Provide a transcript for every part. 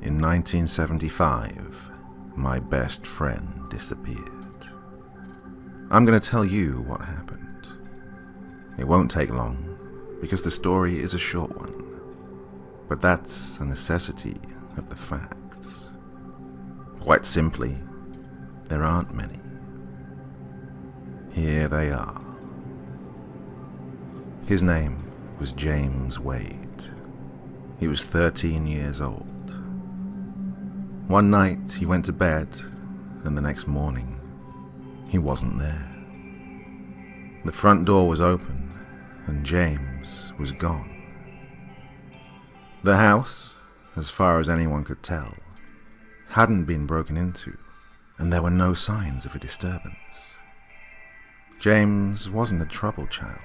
In 1975, my best friend disappeared. I'm going to tell you what happened. It won't take long, because the story is a short one. But that's a necessity of the facts. Quite simply, there aren't many. Here they are. His name was James Wade. He was 13 years old. One night he went to bed, and the next morning he wasn't there. The front door was open, and James was gone. The house, as far as anyone could tell, hadn't been broken into, and there were no signs of a disturbance. James wasn't a troubled child,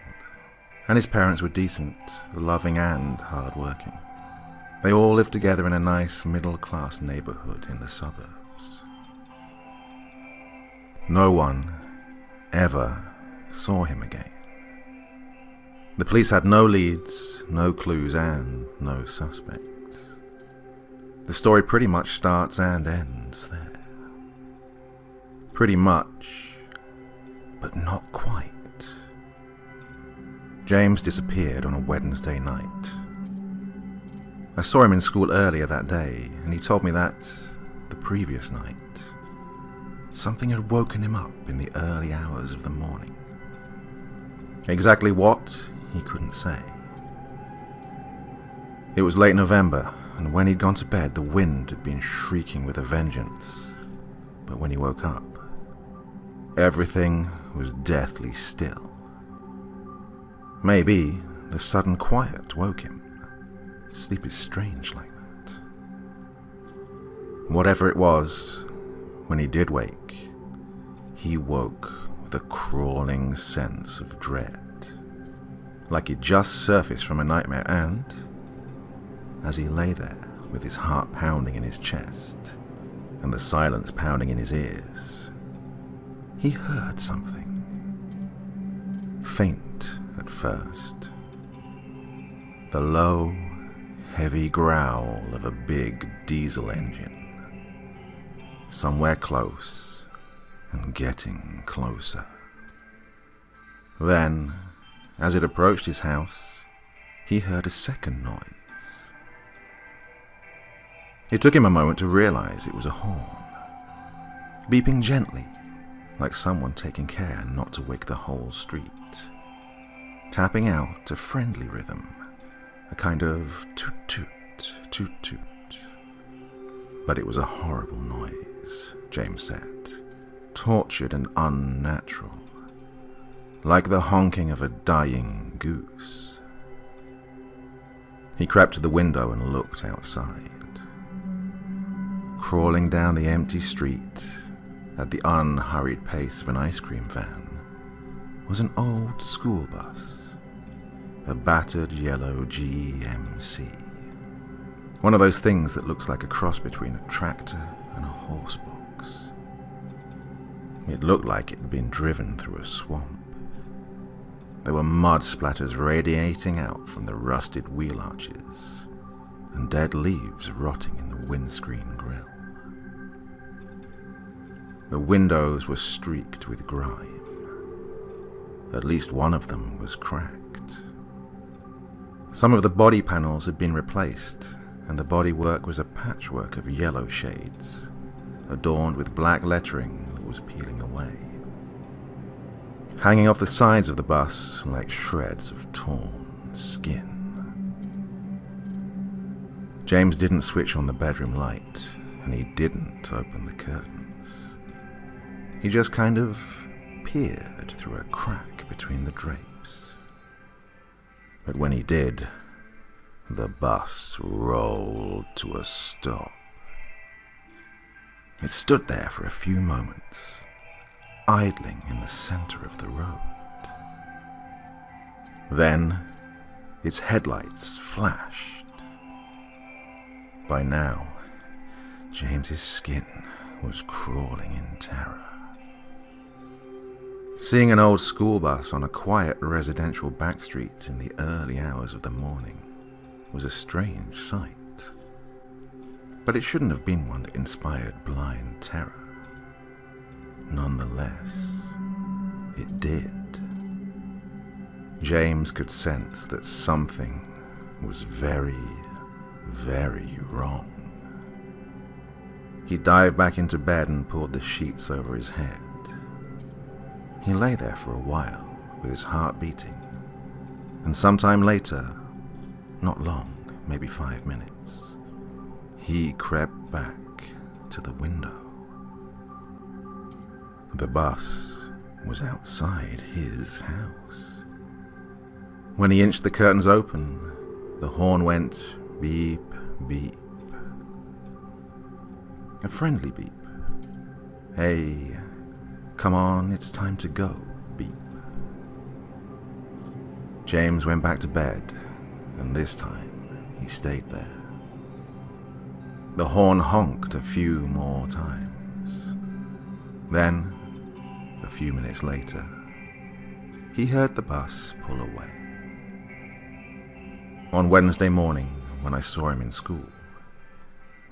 and his parents were decent, loving and hard-working. They all lived together in a nice middle-class neighborhood in the suburbs. No one ever saw him again. The police had no leads, no clues, and no suspects. The story pretty much starts and ends there. Pretty much, but not quite. James disappeared on a Wednesday night. I saw him in school earlier that day, and he told me that, the previous night, something had woken him up in the early hours of the morning. Exactly what, he couldn't say. It was late November, and when he'd gone to bed, the wind had been shrieking with a vengeance. But when he woke up, everything was deathly still. Maybe the sudden quiet woke him. Sleep is strange like that. Whatever it was, when he did wake, he woke with a crawling sense of dread. Like he'd just surfaced from a nightmare, and as he lay there with his heart pounding in his chest and the silence pounding in his ears, he heard something. Faint at first. The low, heavy growl of a big diesel engine. Somewhere close and getting closer. Then, as it approached his house, he heard a second noise. It took him a moment to realize it was a horn, beeping gently, like someone taking care not to wake the whole street, tapping out a friendly rhythm, a kind of toot-toot, toot-toot. But it was a horrible noise, James said, tortured and unnatural, like the honking of a dying goose. He crept to the window and looked outside. Crawling down the empty street at the unhurried pace of an ice cream van was an old school bus, a battered yellow GMC, one of those things that looks like a cross between a tractor and a horse box. It looked like it had been driven through a swamp. There were mud splatters radiating out from the rusted wheel arches, and dead leaves rotting in the windscreen grille. The windows were streaked with grime. At least one of them was cracked. Some of the body panels had been replaced, and the bodywork was a patchwork of yellow shades, adorned with black lettering that was peeling away. Hanging off the sides of the bus like shreds of torn skin. James didn't switch on the bedroom light, and he didn't open the curtains. He just kind of peered through a crack between the drapes. But when he did, the bus rolled to a stop. It stood there for a few moments, idling in the center of the road. Then, its headlights flashed. By now, James's skin was crawling in terror. Seeing an old school bus on a quiet residential backstreet in the early hours of the morning was a strange sight. but it shouldn't have been one that inspired blind terror. Nonetheless, it did. James could sense that something was very, very wrong. He dived back into bed and pulled the sheets over his head. He lay there for a while, with his heart beating, and sometime later, not long, maybe 5 minutes, he crept back to the window. The bus was outside his house. When he inched the curtains open, the horn went beep, beep. A friendly beep. Hey, come on, it's time to go, beep. James went back to bed, and this time he stayed there. The horn honked a few more times. Then, a few minutes later, he heard the bus pull away. On Wednesday morning, when I saw him in school,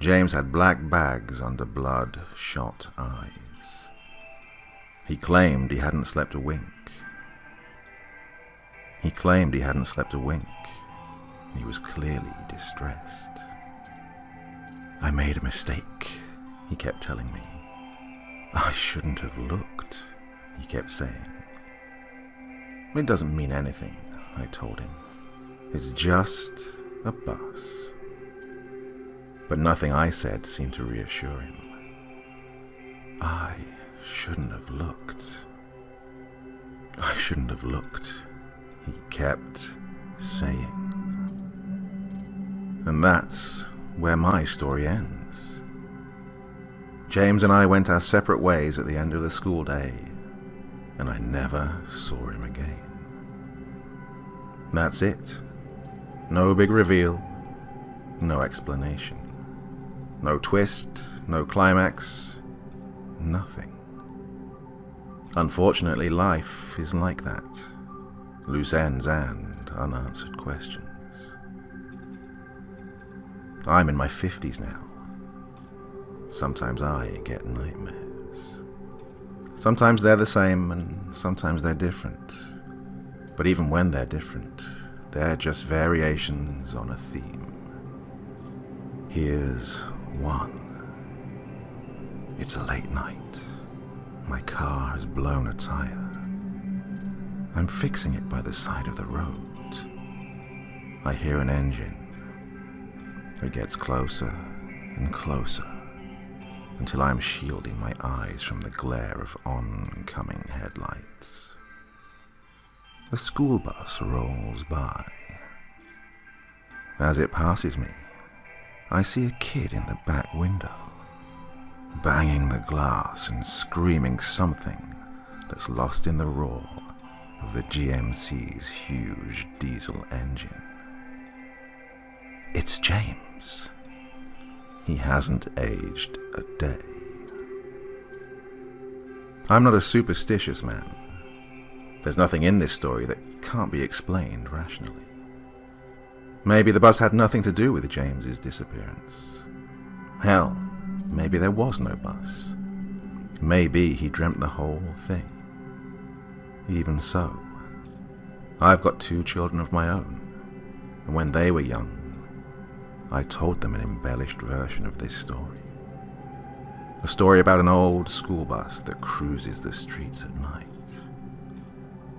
James had black bags under bloodshot eyes. He claimed he hadn't slept a wink. He was clearly distressed. I made a mistake, he kept telling me. I shouldn't have looked, he kept saying. It doesn't mean anything, I told him. It's just a bus. But nothing I said seemed to reassure him. I shouldn't have looked. He kept saying. And that's where my story ends. James and I went our separate ways at the end of the school day, and I never saw him again. That's it. No big reveal, no explanation. No twist, no climax, nothing. Unfortunately, life is like that. Loose ends and unanswered questions. I'm in my 50s now. Sometimes I get nightmares. Sometimes they're the same and sometimes they're different. But even when they're different, they're just variations on a theme. Here's one. It's a late night. My car has blown a tire. I'm fixing it by the side of the road. I hear an engine. It gets closer and closer until I'm shielding my eyes from the glare of oncoming headlights. A school bus rolls by. As it passes me, I see a kid in the back window, banging the glass and screaming something that's lost in the roar of the GMC's huge diesel engine. It's James. He hasn't aged a day. I'm not a superstitious man. There's nothing in this story that can't be explained rationally. Maybe the bus had nothing to do with James's disappearance. Hell, maybe there was no bus. Maybe he dreamt the whole thing. Even so, I've got 2 children of my own, and when they were young, I told them an embellished version of this story. A story about an old school bus that cruises the streets at night.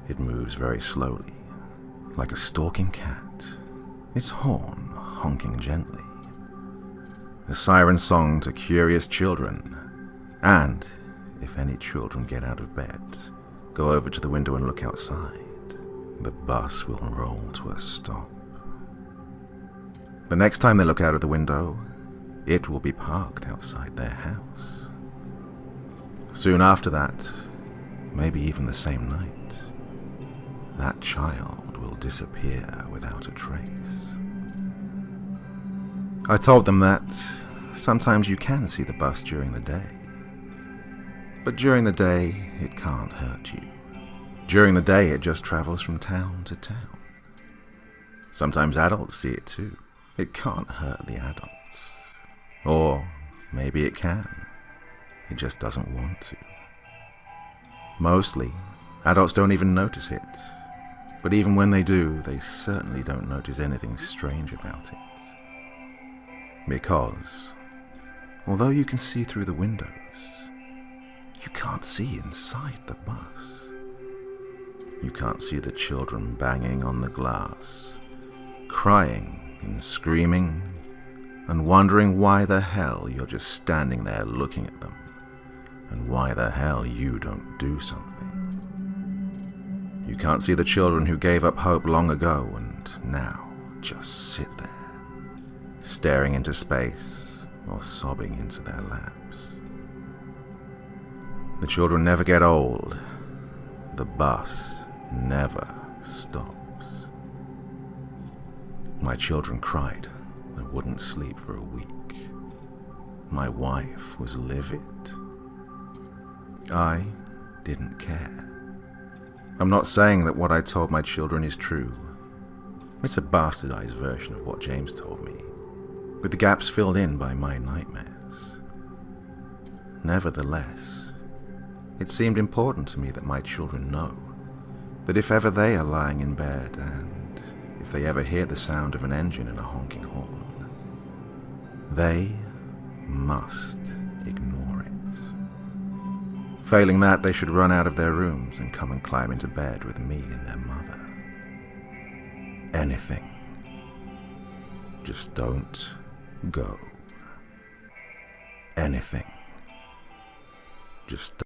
It moves very slowly, like a stalking cat, its horn honking gently. A siren song to curious children, and, if any children get out of bed, go over to the window and look outside, the bus will roll to a stop. The next time they look out of the window, it will be parked outside their house. Soon after that, maybe even the same night, that child will disappear without a trace. I told them that sometimes you can see the bus during the day, but during the day it can't hurt you. During the day it just travels from town to town. Sometimes adults see it too. It can't hurt the adults. Or maybe it can. It just doesn't want to. Mostly, adults don't even notice it. But even when they do, they certainly don't notice anything strange about it. Because, although you can see through the windows, you can't see inside the bus. You can't see the children banging on the glass, crying and screaming, and wondering why the hell you're just standing there looking at them, and why the hell you don't do something. You can't see the children who gave up hope long ago and now just sit there, staring into space or sobbing into their laps. The children never get old. The bus never stops. My children cried and wouldn't sleep for a week. My wife was livid. I didn't care. I'm not saying that what I told my children is true. It's a bastardized version of what James told me, with the gaps filled in by my nightmares. Nevertheless, it seemed important to me that my children know that if ever they are lying in bed and if they ever hear the sound of an engine and a honking horn, they must ignore it. Failing that, they should run out of their rooms and come and climb into bed with me and their mother. Anything. Just don't go. Anything. Just